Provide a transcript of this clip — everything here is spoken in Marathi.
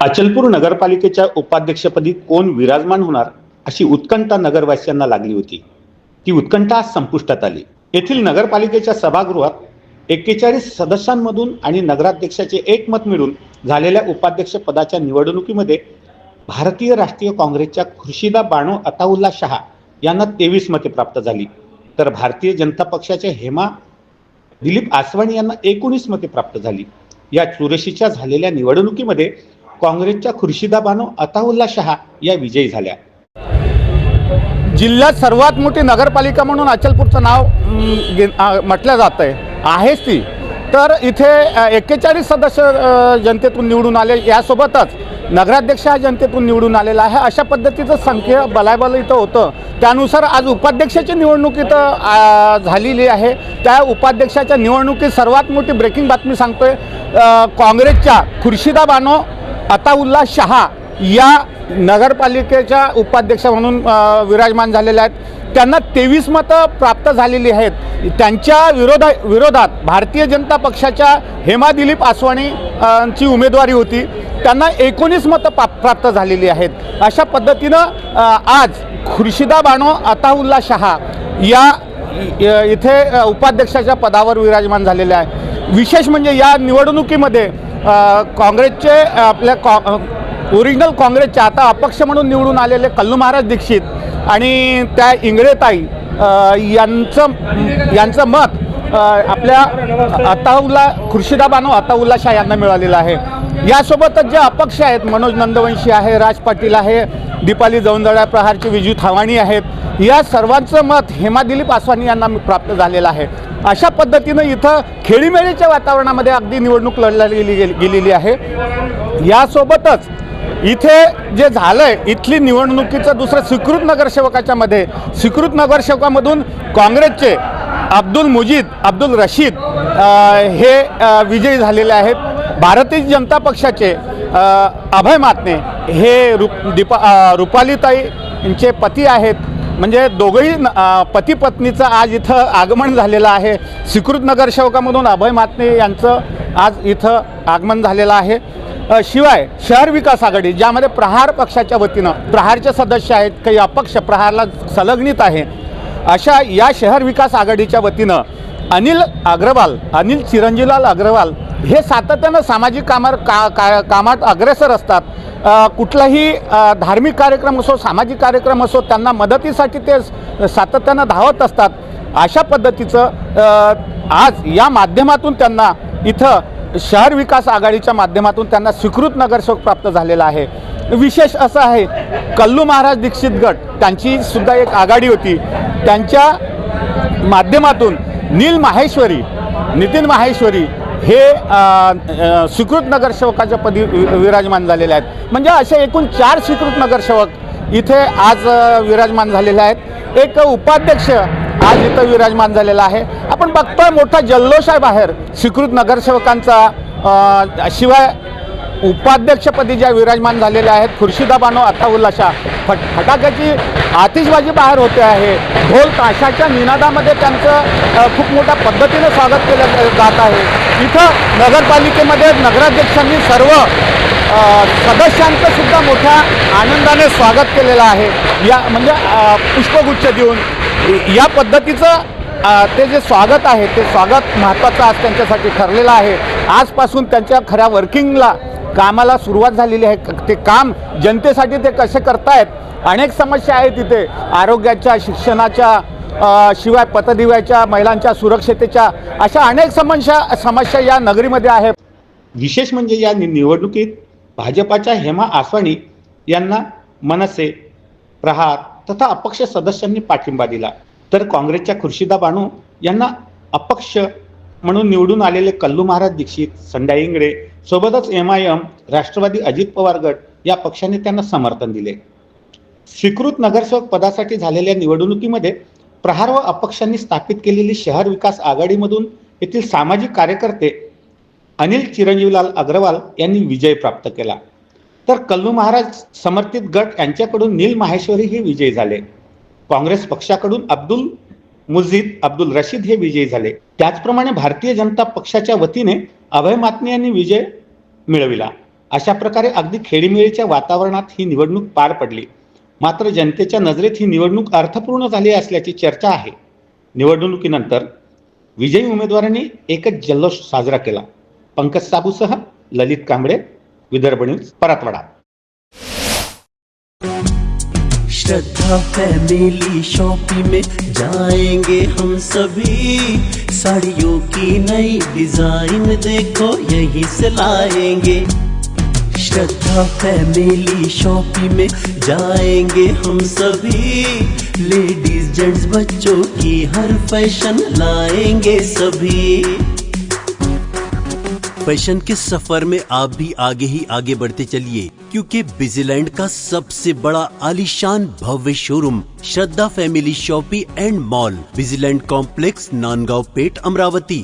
अचलपूर नगरपालिकेच्या उपाध्यक्षपदी कोण विराजमान होणार अशी उत्कंठा नगरवासियांना लागली होती. ती उत्कंठा आज संपुष्टात आली. येथील नगरपालिकेच्या सभागृहात 41 सदस्यांमधून आणि नगराध्यक्षाचे एकमत मिळून झालेल्या उपाध्यक्ष पदाच्या निवडणुकीमध्ये भारतीय राष्ट्रीय काँग्रेसच्या खुर्शिदा बानो अताउल्ला शाह यांना 23 मते प्राप्त झाली, तर भारतीय जनता पक्षाच्या हेमा दिलीप आसवानी यांना 19 मते प्राप्त झाली. या चुरशीच्या झालेल्या निवडणुकीमध्ये काँग्रेसच्या खुर्शिदा बानो अताउल्ला शाह या विजयी झाल्या. जिल्ह्यात सर्वात मोठी नगरपालिका म्हणून अचलपूरचं नाव म्हटलं जात आहेच ती. तर इथे 41 सदस्य जनतेतून निवडून आले, यासोबतच नगराध्यक्ष हा जनतेतून निवडून आलेला आहे. अशा पद्धतीचं संख्या बलाबल इथं होतं. त्यानुसार आज उपाध्यक्षाची निवडणूक इथं झालेली आहे. त्या उपाध्यक्षाच्या निवडणुकीत सर्वात मोठी ब्रेकिंग बातमी सांगतोय. काँग्रेसच्या खुर्शिदा बानो अताउल्ला शाह या नगरपालिकेच्या उपाध्यक्ष म्हणून विराजमान झालेल्या आहेत. त्यांना 23 मतं प्राप्त झालेली आहेत. त्यांच्या विरोधात भारतीय जनता पक्षाच्या हेमा दिलीप आसवानी ची उमेदवारी होती. त्यांना 19 मतं प्राप्त झालेली आहेत. अशा पद्धतीनं आज खुर्शिदा बानो अताउल्ला शाह या इथे उपाध्यक्षाच्या पदावर विराजमान झालेले आहे. विशेष म्हणजे या निवडणुकीमध्ये काँग्रेसचे ओरिजिनल काँग्रेसचे आता अपक्ष म्हणून निवडून आलेले कल्लू महाराज दीक्षित आणि त्या इंगळेताई यांचं मत आपल्या खुर्शिदा बानो अताउल्ला शाह यांना मिळालेलं आहे. यासोबतच जे अपक्ष आहेत, मनोज नंदवंशी आहे, राज पाटील आहे, दीपाली जवंदळा प्रहारचे विजू थावाणी आहेत, या सर्वांचं मत हेमा दिलीप आसवानी यांना प्राप्त झालेलं आहे. अशा पद्धतीनं इथं खेळीमेळीच्या वातावरणामध्ये अगदी निवडणूक लढली गेलेली आहे. यासोबतच इथे जे झालंय, इथली निवडणुकीचं दुसरं स्वीकृत नगरसेवकामधून काँग्रेसचे अब्दुल मुजीद अब्दुल रशीद हे विजयी झालेले आहेत. भारतीय जनता पक्षाचे अभय मातने हे रुपालीताई यांचे पती आहेत. म्हणजे दोघंही पती पत्नीचं आज इथं आगमन झालेलं आहे. स्वीकृत नगरसेवकामधून अभय मातने यांचं आज इथं आगमन झालेलं आहे. शिवाय शहर विकास आघाडी, ज्यामध्ये प्रहार पक्षाच्या वतीनं प्रहारचे सदस्य आहेत, काही अपक्ष प्रहारला संलग्नित आहे, अशा या शहर विकास आघाडीच्या वतीनं अनिल चिरंजीलाल अग्रवाल हे सातत्यानं सामाजिक कामात अग्रेसर असतात. कुठलाही धार्मिक कार्यक्रम असो, सामाजिक कार्यक्रम असो, त्यांना मदतीसाठी ते सातत्यानं धावत असतात. अशा पद्धतीचं आज या माध्यमातून त्यांना इथं शहर विकास आघाडीच्या माध्यमातून त्यांना स्वीकृत नगरसेवक प्राप्त झालेला आहे. विशेष असं आहे, कल्लू महाराज दीक्षित गट त्यांची सुद्धा एक आघाडी होती. त्यांच्या माध्यमातून नितीन माहेश्वरी हे स्वीकृत नगरसेवकाच्या पदी विराजमान झालेले आहेत. म्हणजे असे एकूण 4 स्वीकृत नगरसेवक इथे आज विराजमान झालेले आहेत. एक उपाध्यक्ष आज इथं विराजमान झालेला आहे. आपण बघतोय मोठा जल्लोष आहे बाहेर स्वीकृत नगरसेवकांचा. शिवाय उपाध्यक्षपदी ज्या विराजमान झालेल्या आहेत खुर्शिदा बानो अताउल्ला शाह, फटाक्याची आतिषबाजी बाहेर होते आहे. ढोल ताशाच्या निनादामध्ये त्यांचं खूप मोठ्या पद्धतीने स्वागत केलं जात आहे. इथं नगरपालिकेमध्ये नगराध्यक्षांनी सर्व सदस्यांचं सुद्धा मोठ्या आनंदाने स्वागत केलेलं आहे. या म्हणजे पुष्पगुच्छ देऊन या पद्धतीचं ते जे स्वागत आहे, ते स्वागत महत्त्वाचं आज त्यांच्यासाठी ठरलेलं आहे. आजपासून त्यांच्या खऱ्या कामाला सुरुवात झालेली आहे. ते काम जनतेसाठी ते कसे करतायत. अनेक समस्या आहेत तिथे, आरोग्याच्या, शिक्षणाच्या, शिवाय पतदिव्याच्या, महिलांच्या सुरक्षिततेच्या, अशा अनेक समस्या या नगरीमध्ये आहेत. विशेष म्हणजे या निवडणुकीत भाजपाच्या हेमा आसवानी यांना मनसे, प्रहार तथा अपक्ष सदस्यांनी पाठिंबा दिला, तर काँग्रेसच्या खुर्शिदा बानो यांना अपक्ष म्हणून निवडून आलेले कल्लू महाराज दीक्षित, संडा इंगळे सोबतच MIM राष्ट्रवादी अजित पवार गट या पक्षाने त्यांना समर्थन दिले. स्वीकृत नगरसेवक पदासाठी झालेल्या निवडणुकीमध्ये प्रहार व अपक्षांनी स्थापित केलेली शहर विकास आघाडीमधून येथील सामाजिक कार्यकर्ते अनिल चिरंजीवलाल अग्रवाल यांनी विजय प्राप्त केला, तर कल्लू महाराज समर्थित गट यांच्याकडून नील माहेश्वरी हे विजयी झाले. काँग्रेस पक्षाकडून अब्दुल मुजीद अब्दुल रशीद हे विजयी झाले. त्याचप्रमाणे भारतीय जनता पक्षाच्या वतीने अभय मातने यांनी विजय मिळविला. अशा प्रकारे अगदी खेळीमेळीच्या वातावरणात ही निवडणूक पार पडली. मात्र जनतेच्या नजरेत ही निवडणूक अर्थपूर्ण झाली असल्याची चर्चा आहे. निवडणुकीनंतर विजयी उमेदवारांनी एकच जल्लोष साजरा केला. पंकज साबूसह ललित कांबळे, विदर्भ न्यूज, परतवाडा. श्रद्धा फैमिली शॉपिंग में जाएंगे हम सभी, साड़ियों की नई डिजाइन देखो यहीं से लाएंगे। श्रद्धा फैमिली शॉपिंग में जाएंगे हम सभी, लेडीज जेंट्स बच्चों की हर फैशन लाएंगे सभी। फैशन के सफर में आप भी आगे ही आगे बढ़ते चलिए, क्योंकि बिजीलैंड का सबसे बड़ा आलीशान भव्य showroom Shraddha family shopping and mall, Bijiland complex, Nandgaon Peth, Amravati.